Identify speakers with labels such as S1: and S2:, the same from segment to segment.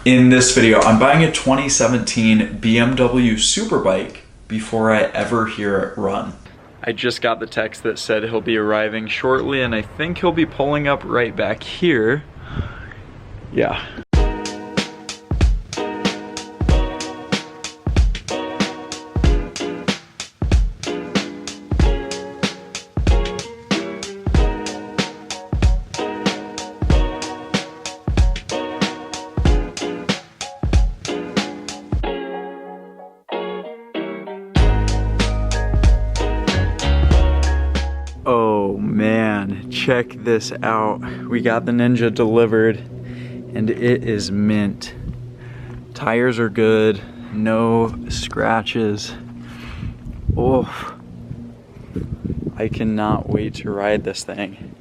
S1: In this video, I'm buying a 2017 BMW superbike before I ever hear it run. I just got the text that said he'll be arriving shortly, and I think he'll be pulling up right back here. Yeah. Oh man, check this out. We got the Ninja delivered and it is mint. Tires are good, no scratches. Oh, I cannot wait to ride this thing.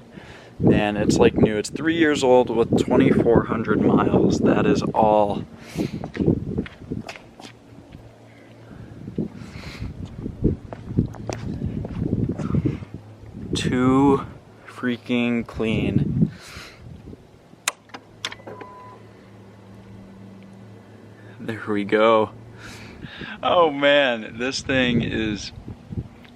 S1: Man, it's like new. It's 3 years old with 2,400 miles. That is all. Too freaking clean. There we go. Oh man, this thing is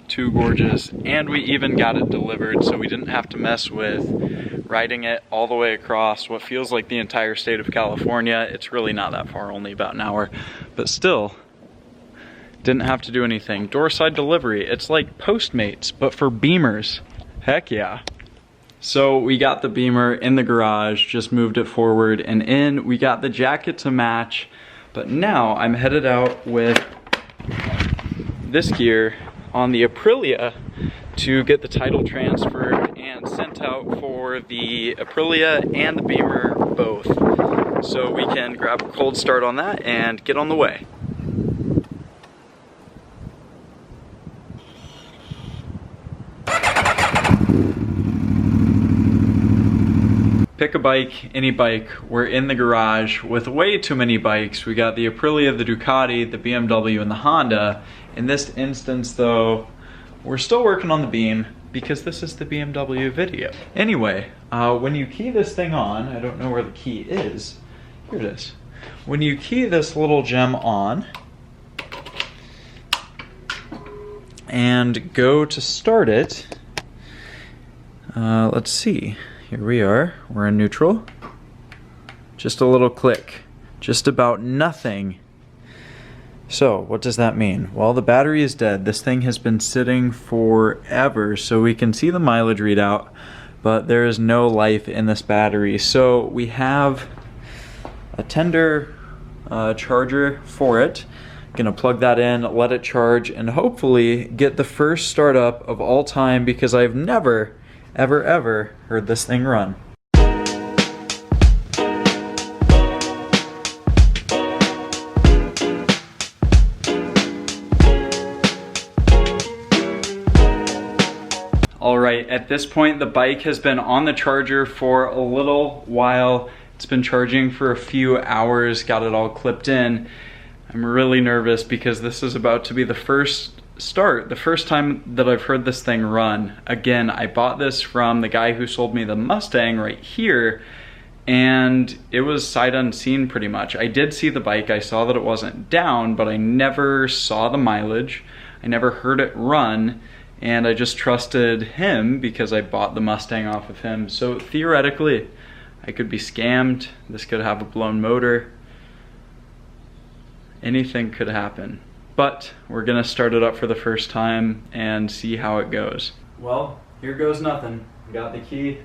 S1: too gorgeous. And we even got it delivered, so we didn't have to mess with riding it all the way across what feels like the entire state of California. It's really not that far, only about an hour, but still didn't have to do anything. Doorside delivery. It's like Postmates, but for Beamers. Heck yeah. So we got the Beamer in the garage, just moved it forward and in. We got the jacket to match, but now I'm headed out with this gear on the Aprilia to get the title transferred and sent out for the Aprilia and the Beamer both. So we can grab a cold start on that and get on the way. Pick a bike, any bike. We're in the garage with way too many bikes. We got the Aprilia, the Ducati, the BMW, and the Honda. In this instance though, we're still working on the Beam because this is the BMW video. Anyway, when you key this thing on, I don't know where the key is. Here it is. When you key this little gem on and go to start it, let's see. Here we are, we're in neutral. Just a little click, just about nothing. So what does that mean? Well, the battery is dead. This thing has been sitting forever, so we can see the mileage readout, but there is no life in this battery. So we have a tender charger for it. Gonna plug that in, let it charge, and hopefully get the first startup of all time, because I've never ever heard this thing run. Alright, at this point the bike has been on the charger for a little while. It's been charging for a few hours, got it all clipped in. I'm really nervous because this is about to be the first time that I've heard this thing run. Again, I bought this from the guy who sold me the Mustang right here, and it was sight unseen pretty much. I did see the bike, I saw that it wasn't down, but I never saw the mileage, I never heard it run, and I just trusted him because I bought the Mustang off of him. So theoretically, I could be scammed, this could have a blown motor, anything could happen. But we're gonna start it up for the first time and see how it goes. Well, here goes nothing. Got the key.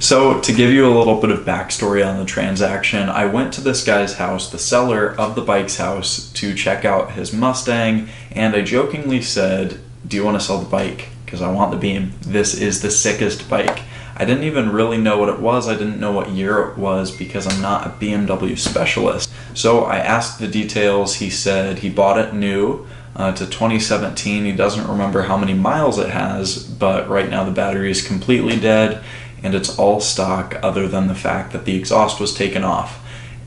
S1: So to give you a little bit of backstory on the transaction, I went to this guy's house, the seller of the bike's house, to check out his Mustang, and I jokingly said, do you want to sell the bike? Because I want the Beam. This is the sickest bike. I didn't even really know what it was. I didn't know what year it was because I'm not a BMW specialist. So I asked the details. He said he bought it new. to 2017. He doesn't remember how many miles it has, but right now the battery is completely dead and it's all stock other than the fact that the exhaust was taken off.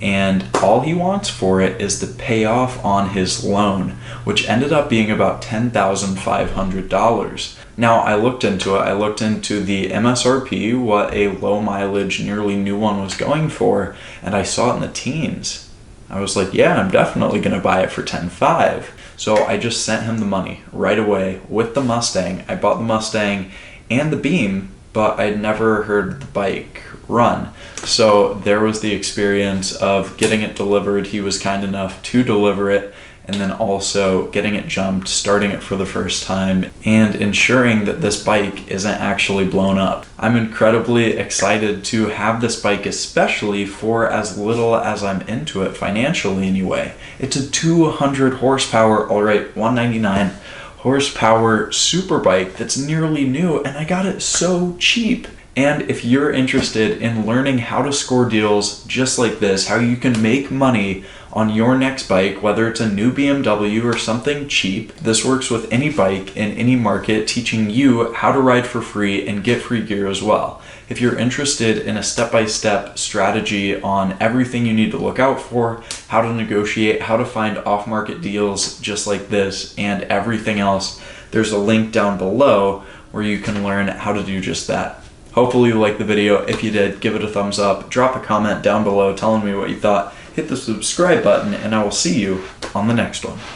S1: And all he wants for it is to pay off on his loan, which ended up being about $10,500. Now I looked into it, I looked into the MSRP, what a low mileage, nearly new one was going for, and I saw it in the teens. I was like, yeah, I'm definitely gonna buy it for $10,500. So I just sent him the money right away with the Mustang. I bought the Mustang and the Beam, but I'd never heard the bike run. So there was the experience of getting it delivered. He was kind enough to deliver it, and then also getting it jumped, starting it for the first time, and ensuring that this bike isn't actually blown up. I'm incredibly excited to have this bike, especially for as little as I'm into it financially anyway. It's a 200 horsepower, all right, 199 horsepower superbike that's nearly new, and I got it so cheap. And if you're interested in learning how to score deals just like this, how you can make money on your next bike, whether it's a new BMW or something cheap, this works with any bike in any market, teaching you how to ride for free and get free gear as well. If you're interested in a step-by-step strategy on everything you need to look out for, how to negotiate, how to find off-market deals just like this, and everything else, there's a link down below where you can learn how to do just that. Hopefully you liked the video. If you did, give it a thumbs up, drop a comment down below telling me what you thought, hit the subscribe button, and I will see you on the next one.